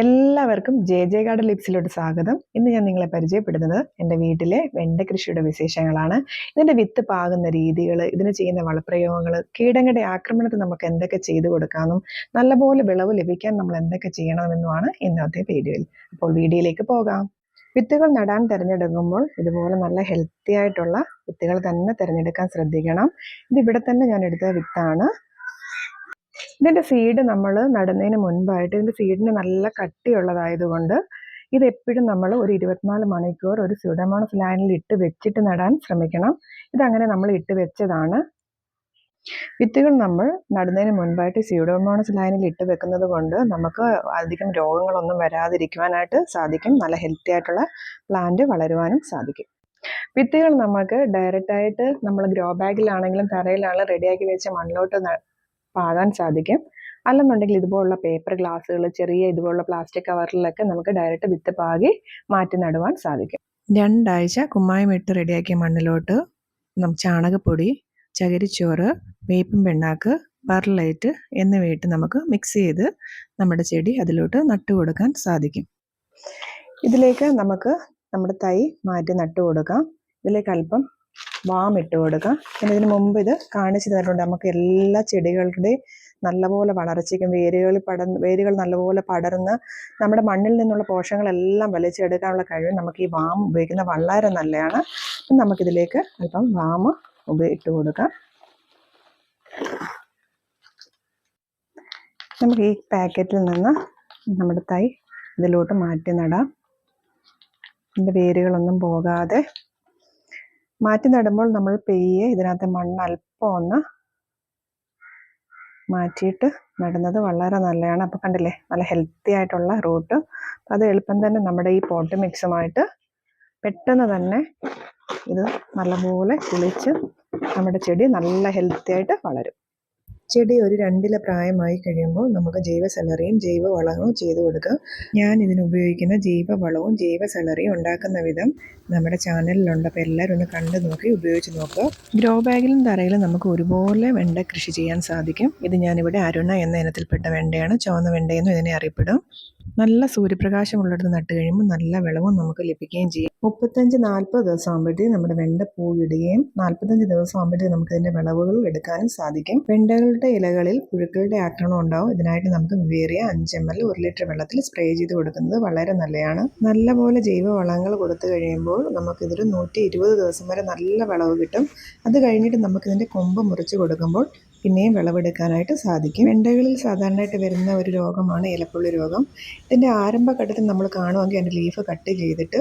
എല്ലാവർക്കും J garden ലിപ്സിലോട്ട് സ്വാഗതം. ഇന്ന് ഞാൻ നിങ്ങളെ പരിചയപ്പെടുന്നത് എൻ്റെ വീട്ടിലെ വെണ്ട കൃഷിയുടെ വിശേഷങ്ങളാണ്. ഇതിൻ്റെ വിത്ത് പാകുന്ന രീതികൾ, ഇതിന് ചെയ്യുന്ന വളപ്രയോഗങ്ങൾ, കീടങ്ങളുടെ ആക്രമണത്തിൽ നമുക്ക് എന്തൊക്കെ ചെയ്തു കൊടുക്കാമെന്നും നല്ലപോലെ വിളവ് ലഭിക്കാൻ നമ്മൾ എന്തൊക്കെ ചെയ്യണമെന്നുമാണ് ഇന്നത്തെ വീഡിയോയിൽ. അപ്പോൾ വീഡിയോയിലേക്ക് പോകാം. വിത്തുകൾ നടാൻ തിരഞ്ഞെടുക്കുമ്പോൾ ഇതുപോലെ നല്ല ഹെൽത്തി ആയിട്ടുള്ള വിത്തുകൾ തന്നെ തിരഞ്ഞെടുക്കാൻ ശ്രദ്ധിക്കണം. ഇതിവിടെ തന്നെ ഞാൻ എടുത്ത വിത്താണ്. ഇതിൻ്റെ സീഡ് നമ്മൾ നടുന്നതിന് മുൻപായിട്ട് ഇതിൻ്റെ സീഡിന് നല്ല കട്ടിയുള്ളതായതുകൊണ്ട് ഇതെപ്പോഴും നമ്മൾ ഒരു 24 മണിക്കൂർ ഒരു സ്യൂഡോമോണസ് ലൈനിൽ ഇട്ട് വെച്ചിട്ട് നടാൻ ശ്രമിക്കണം. ഇതങ്ങനെ നമ്മൾ ഇട്ട് വെച്ചതാണ്. വിത്തുകൾ നമ്മൾ നടുന്നതിന് മുൻപായിട്ട് സ്യൂഡോമോണസ് ലൈനിൽ ഇട്ട് വെക്കുന്നത് കൊണ്ട് നമുക്ക് അധികം രോഗങ്ങളൊന്നും വരാതിരിക്കുവാനായിട്ട് സാധിക്കും. നല്ല ഹെൽത്തി ആയിട്ടുള്ള പ്ലാന്റ് വളരുവാനും സാധിക്കും. വിത്തുകൾ നമുക്ക് ഡയറക്റ്റായിട്ട് നമ്മൾ ഗ്രോ ബാഗിലാണെങ്കിലും തറയിലാണെങ്കിലും റെഡിയാക്കി വെച്ച മണ്ണിലോട്ട് പാകാൻ സാധിക്കും. അല്ലെന്നുണ്ടെങ്കിൽ ഇതുപോലുള്ള പേപ്പർ ഗ്ലാസ്സുകൾ, ചെറിയ ഇതുപോലുള്ള പ്ലാസ്റ്റിക് കവറിലൊക്കെ നമുക്ക് ഡയറക്റ്റ് വിത്ത് പാകി മാറ്റി നടുവാൻ സാധിക്കും. 2 ആഴ്ച കുമ്മായം ഇട്ട് റെഡിയാക്കിയ മണ്ണിലോട്ട് ചാണകപ്പൊടി, ചകിരിച്ചോറ്, വേപ്പിൻ പിണ്ണാക്ക്, പെർലൈറ്റ് എന്നിവയിട്ട് നമുക്ക് മിക്സ് ചെയ്ത് നമ്മുടെ ചെടി അതിലോട്ട് നട്ടു കൊടുക്കാൻ സാധിക്കും. ഇതിലേക്ക് നമുക്ക് നമ്മുടെ തൈ മാറ്റി നട്ടു കൊടുക്കാം. ഇതിലേക്ക് അല്പം വാം ഇട്ട് കൊടുക്കാം. പിന്നെ ഇതിന് മുമ്പ് ഇത് കാണിച്ചു തന്നിട്ടുണ്ട്. നമുക്ക് എല്ലാ ചെടികളുടെയും നല്ലപോലെ വളർച്ചയ്ക്കും വേരുകൾ നല്ലപോലെ പടർന്ന് നമ്മുടെ മണ്ണിൽ നിന്നുള്ള പോഷകങ്ങളെല്ലാം വലിച്ചെടുക്കാനുള്ള കഴിവ് നമുക്ക് ഈ വാം ഉപയോഗിക്കുന്ന വളരെ നല്ലതാണ്. നമുക്കിതിലേക്ക് അല്പം വാം ഇട്ട് കൊടുക്കാം. നമുക്ക് ഈ പാക്കറ്റിൽ നിന്ന് നമ്മുടെ തൈ ഇതിലോട്ട് മാറ്റി നടാം. ഇതിൻ്റെ വേരുകളൊന്നും പോകാതെ മാറ്റി നടുമ്പോൾ നമ്മൾ പെയ്യെ ഇതിനകത്ത് മണ്ണ് അല്പം ഒന്ന് മാറ്റിയിട്ട് നടുന്നത് വളരെ നല്ലതാണ്. അപ്പോൾ കണ്ടില്ലേ, നല്ല ഹെൽത്തി ആയിട്ടുള്ള റൂട്ട്. അത് എളുപ്പം തന്നെ നമ്മുടെ ഈ പോട്ട് മിക്സുമായിട്ട് പെട്ടെന്ന് തന്നെ ഇത് നല്ലപോലെ കിളിച്ച് നമ്മുടെ ചെടി നല്ല ഹെൽത്തി ആയിട്ട് വളരും. ചെടി ഒരു 2 പ്രായമായി കഴിയുമ്പോൾ നമുക്ക് ജൈവ സലറിയും ജൈവ വളവും ചെയ്തു കൊടുക്കാം. ഞാൻ ഇതിന് ഉപയോഗിക്കുന്ന ജൈവ വളവും ജൈവ സലറിയും ഉണ്ടാക്കുന്ന വിധം നമ്മുടെ ചാനലിലുണ്ട്. അപ്പോൾ എല്ലാവരും ഒന്ന് കണ്ടു നോക്കി ഉപയോഗിച്ച് നോക്കുക. ഗ്രോ ബാഗിലും തറയിലും നമുക്ക് ഒരുപോലെ വെണ്ട കൃഷി ചെയ്യാൻ സാധിക്കും. ഇത് ഞാനിവിടെ അരുണ എന്ന ഇനത്തിൽപ്പെട്ട വെണ്ടയാണ്. ചുവന്ന വെണ്ടയെന്നും ഇതിനെ അറിയപ്പെടും. നല്ല സൂര്യപ്രകാശമുള്ളിടത്ത് നട്ട് കഴിയുമ്പോൾ നല്ല വിളവും നമുക്ക് ലഭിക്കുകയും ചെയ്യും. 35-40 ദിവസം ആകുമ്പോഴത്തേക്കും നമ്മുടെ വെണ്ട പൂവിടുകയും 45 ദിവസം ആകുമ്പോഴത്തേക്കും നമുക്ക് ഇതിൻ്റെ വിളവുകൾ എടുക്കാനും സാധിക്കും. വെണ്ടകളുടെ ഇലകളിൽ പുഴുക്കളുടെ ആക്രമണം ഉണ്ടാവും. ഇതിനായിട്ട് നമുക്ക് വിവേറിയ 5 ml 1 ലിറ്റർ വെള്ളത്തിൽ സ്പ്രേ ചെയ്ത് കൊടുക്കുന്നത് വളരെ നല്ലതാണ്. നല്ലപോലെ ജൈവ വളങ്ങൾ കൊടുത്തു കഴിയുമ്പോൾ നമുക്കിതൊരു 120 ദിവസം വരെ നല്ല വിളവ് കിട്ടും. അത് കഴിഞ്ഞിട്ട് നമുക്കിതിൻ്റെ കൊമ്പ് മുറിച്ച് കൊടുക്കുമ്പോൾ പിന്നെയും വിളവെടുക്കാനായിട്ട് സാധിക്കും. വെണ്ടകളിൽ സാധാരണയായിട്ട് വരുന്ന ഒരു രോഗമാണ് ഇലപ്പുള്ളി രോഗം. ഇതിൻ്റെ ആരംഭഘട്ടത്തിൽ നമ്മൾ കാണുമെങ്കിൽ അതിൻ്റെ ലീഫ് കട്ട് ചെയ്തിട്ട്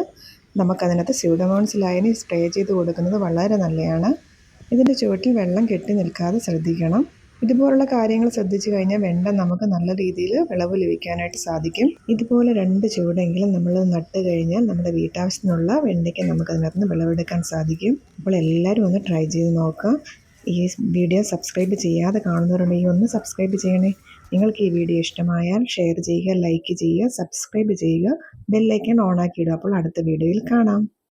നമുക്കതിനകത്ത് സ്യൂഡോമോണസ് ലൈനി സ്പ്രേ ചെയ്ത് കൊടുക്കുന്നത് വളരെ നല്ലതാണ്. ഇതിൻ്റെ ചുവട്ടിൽ വെള്ളം കെട്ടി നിൽക്കാതെ ശ്രദ്ധിക്കണം. ഇതുപോലുള്ള കാര്യങ്ങൾ ശ്രദ്ധിച്ചു കഴിഞ്ഞാൽ വെണ്ട നമുക്ക് നല്ല രീതിയിൽ വിളവ് ലഭിക്കാനായിട്ട് സാധിക്കും. ഇതുപോലെ 2 ചുവടെങ്കിലും നമ്മൾ നട്ട് കഴിഞ്ഞാൽ നമ്മുടെ വീട്ടാവശ്യത്തിനുള്ള വെണ്ടയ്ക്ക് നമുക്ക് അതിനകത്ത് നിന്ന് വിളവെടുക്കാൻ സാധിക്കും. അപ്പോൾ എല്ലാവരും ഒന്ന് ട്രൈ ചെയ്ത് നോക്കുക. ഈ വീഡിയോ സബ്സ്ക്രൈബ് ചെയ്യാതെ കാണുന്നവരുണ്ടെങ്കിൽ ഒന്ന് സബ്സ്ക്രൈബ് ചെയ്യണേ. നിങ്ങൾക്ക് ഈ വീഡിയോ ഇഷ്ടമായാൽ ഷെയർ ചെയ്യുക, ലൈക്ക് ചെയ്യുക, സബ്സ്ക്രൈബ് ചെയ്യുക, ബെല്ലൈക്കൺ ഓൺ ആക്കിയിടുക. അപ്പോൾ അടുത്ത വീഡിയോയിൽ കാണാം.